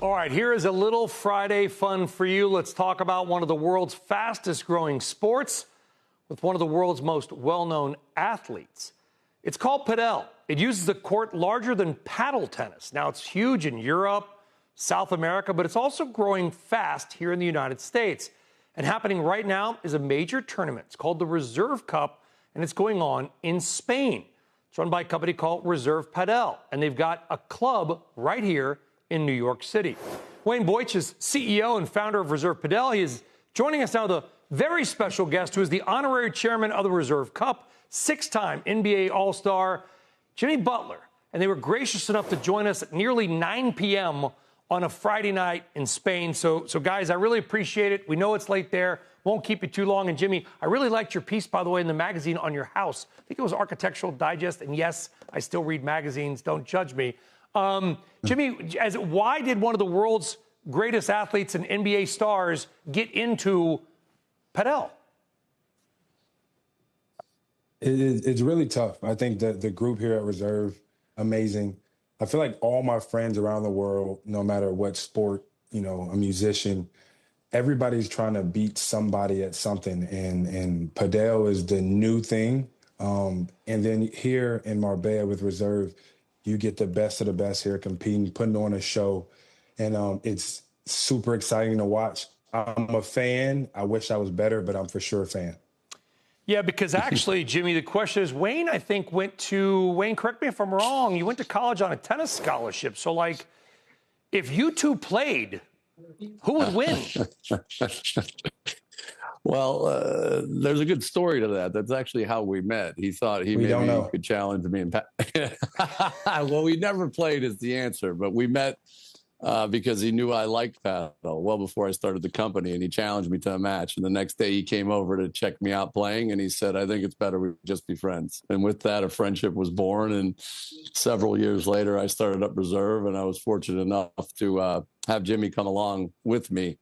All right, here is a little Friday fun for you. Let's talk about one of the world's fastest growing sports with one of the world's most well-known athletes. It's called Padel. It uses a court larger than paddle tennis. Now, it's huge in Europe, South America, but it's also growing fast here in the United States. And happening right now is a major tournament. It's called the Reserve Cup, and it's going on in Spain. It's run by a company called Reserve Padel, and they've got a club right here in New York City. Wayne Boich is CEO and founder of Reserve Padel. He is joining us now, the very special guest who is the honorary chairman of the Reserve Cup, six-time NBA All-Star, Jimmy Butler. And they were gracious enough to join us at nearly 9 p.m. on a Friday night in Spain. So guys, I really appreciate it. We know it's late there. Won't keep you too long. And Jimmy, I really liked your piece, by the way, in the magazine on your house. I think it was Architectural Digest. And yes, I still read magazines. Don't judge me. Jimmy, why did one of the world's greatest athletes and NBA stars get into Padel? It's really tough. I think that the group here at Reserve, amazing. I feel like all my friends around the world, no matter what sport, a musician, everybody's trying to beat somebody at something. And Padel is the new thing. And then here in Marbella with Reserve, you get the best of the best here competing, putting on a show. And it's super exciting to watch. I'm a fan. I wish I was better, but I'm for sure a fan. Yeah, because actually, Jimmy, the question is, Wayne, I think, Wayne, correct me if I'm wrong, you went to college on a tennis scholarship. So, if you two played, who would win? Well, there's a good story to that. That's actually how we met. He thought he maybe could challenge me. Well, we never played is the answer, but we met because he knew I liked Padel well before I started the company, and he challenged me to a match. And the next day he came over to check me out playing, and he said, I think it's better we just be friends. And with that, a friendship was born. And several years later, I started up Reserve, and I was fortunate enough to have Jimmy come along with me.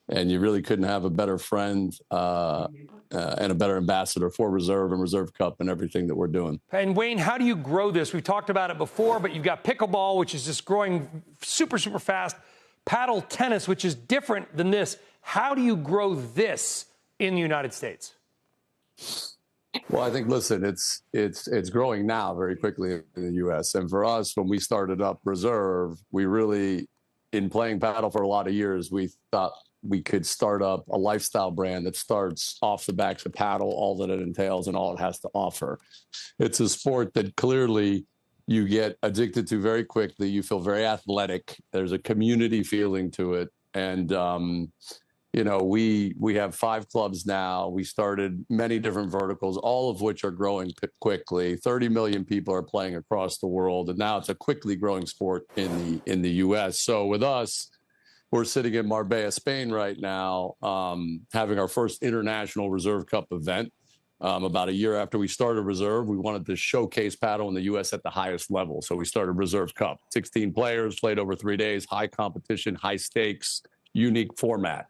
And you really couldn't have a better friend and a better ambassador for Reserve and Reserve Cup and everything that we're doing. And Wayne, how do you grow this? We've talked about it before, but you've got pickleball, which is just growing super, super fast. Paddle tennis, which is different than this. How do you grow this in the United States? Well, I think, listen, it's growing now very quickly in the U.S. And for us, when we started up Reserve, we really, in playing paddle for a lot of years, we thought we could start up a lifestyle brand that starts off the backs of paddle, all that it entails and all it has to offer. It's a sport that clearly you get addicted to very quickly. You feel very athletic. There's a community feeling to it. And, we have 5 clubs now. We started many different verticals, all of which are growing quickly. 30 million people are playing across the world. And now it's a quickly growing sport in the U.S. So with us, we're sitting in Marbella, Spain right now, having our first international Reserve Cup event. About a year after we started Reserve, we wanted to showcase paddle in the U.S. at the highest level. So we started Reserve Cup. 16 players, played over 3 days, high competition, high stakes, unique format.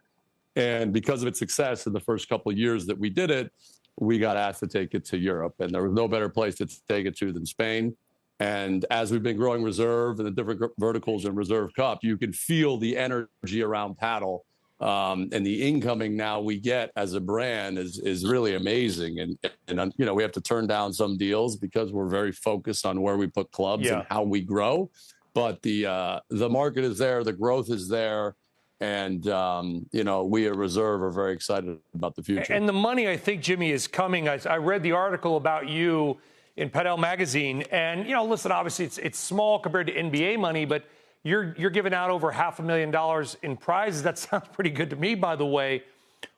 And because of its success in the first couple of years that we did it, we got asked to take it to Europe. And there was no better place to take it to than Spain. And as we've been growing Reserve and the different verticals in Reserve Cup, you can feel the energy around paddle. And the incoming now we get as a brand is really amazing. And we have to turn down some deals because we're very focused on where we put clubs and how we grow. But the market is there. The growth is there. And, we at Reserve are very excited about the future. And the money, I think, Jimmy, is coming. I read the article about you in Padel magazine, and listen, obviously it's small compared to NBA money, but you're giving out over $500,000 in prizes. That sounds pretty good to me, by the way.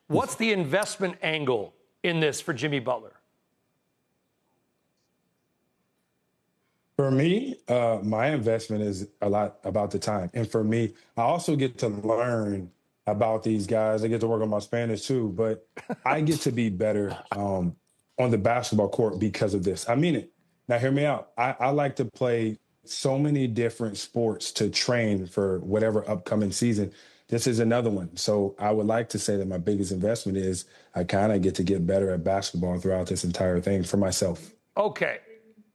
What's the investment angle in this for Jimmy Butler? For me, my investment is a lot about the time, and for me, I also get to learn about these guys. I get to work on my Spanish too, but I get to be better on the basketball court because of this. I mean it. Now, hear me out. I like to play so many different sports to train for whatever upcoming season. This is another one. So I would like to say that my biggest investment is I kind of get to get better at basketball throughout this entire thing for myself. Okay.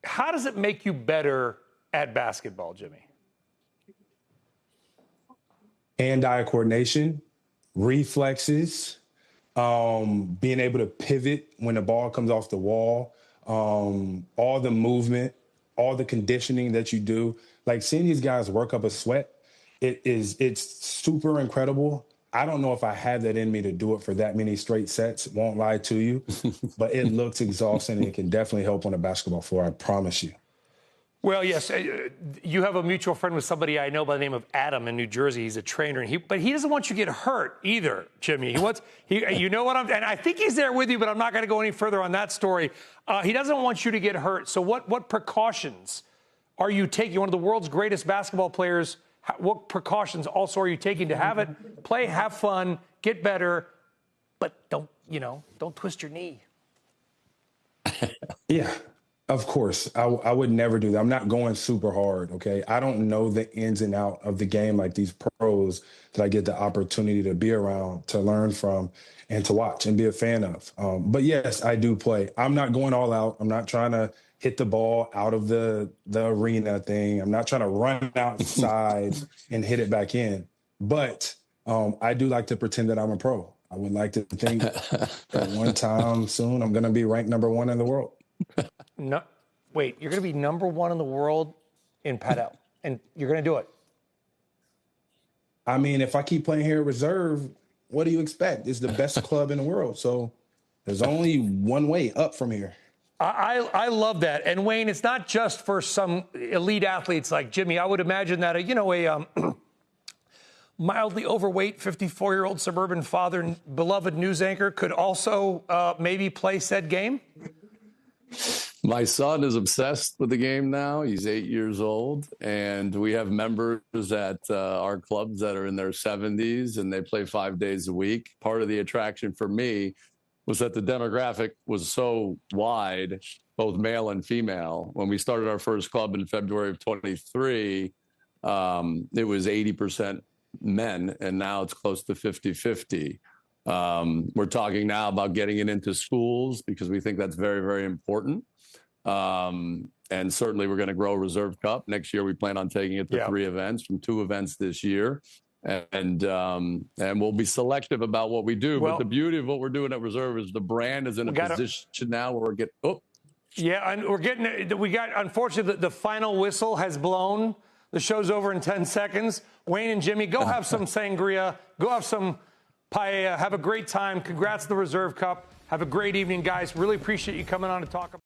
How does it make you better at basketball, Jimmy? hand-eye coordination, reflexes, being able to pivot when the ball comes off the wall, all the movement, all the conditioning that you do. Like seeing these guys work up a sweat, it's super incredible. I don't know if I have that in me to do it for that many straight sets, won't lie to you, but it looks exhausting and it can definitely help on the basketball floor, I promise you. Well, yes, you have a mutual friend with somebody I know by the name of Adam in New Jersey. He's a trainer, but he doesn't want you to get hurt either, Jimmy. You know what and I think he's there with you, but I'm not going to go any further on that story. He doesn't want you to get hurt. So what precautions are you taking? One of the world's greatest basketball players, what precautions also are you taking to have it, play, have fun, get better, but don't twist your knee? Yeah. Of course, I would never do that. I'm not going super hard, okay? I don't know the ins and out of the game like these pros that I get the opportunity to be around, to learn from, and to watch and be a fan of. But yes, I do play. I'm not going all out. I'm not trying to hit the ball out of the arena thing. I'm not trying to run outside and hit it back in. But I do like to pretend that I'm a pro. I would like to think that one time soon I'm going to be ranked #1 in the world. No, wait, you're going to be #1 in the world in Padel, and you're going to do it? I mean, if I keep playing here at reserve, what do you expect? It's the best club in the world, so there's only one way up from here. I love that. And, Wayne, it's not just for some elite athletes like Jimmy. I would imagine that, a mildly overweight 54-year-old suburban father and beloved news anchor could also maybe play said game? My son is obsessed with the game now. He's 8 years old, and we have members at our clubs that are in their 70s, and they play 5 days a week. Part of the attraction for me was that the demographic was so wide, both male and female. When we started our first club in February of 23, it was 80% men, and now it's close to 50-50. We're talking now about getting it into schools because we think that's very, very important. And certainly we're going to grow Reserve Cup. Next year, we plan on taking it to 3 events from 2 events this year. And we'll be selective about what we do. But the beauty of what we're doing at Reserve is the brand is in a position now where we're getting, Yeah, and unfortunately, the final whistle has blown. The show's over in 10 seconds. Wayne and Jimmy, go have some sangria. Go have some paella. Have a great time. Congrats to the Reserve Cup. Have a great evening, guys. Really appreciate you coming on to talk about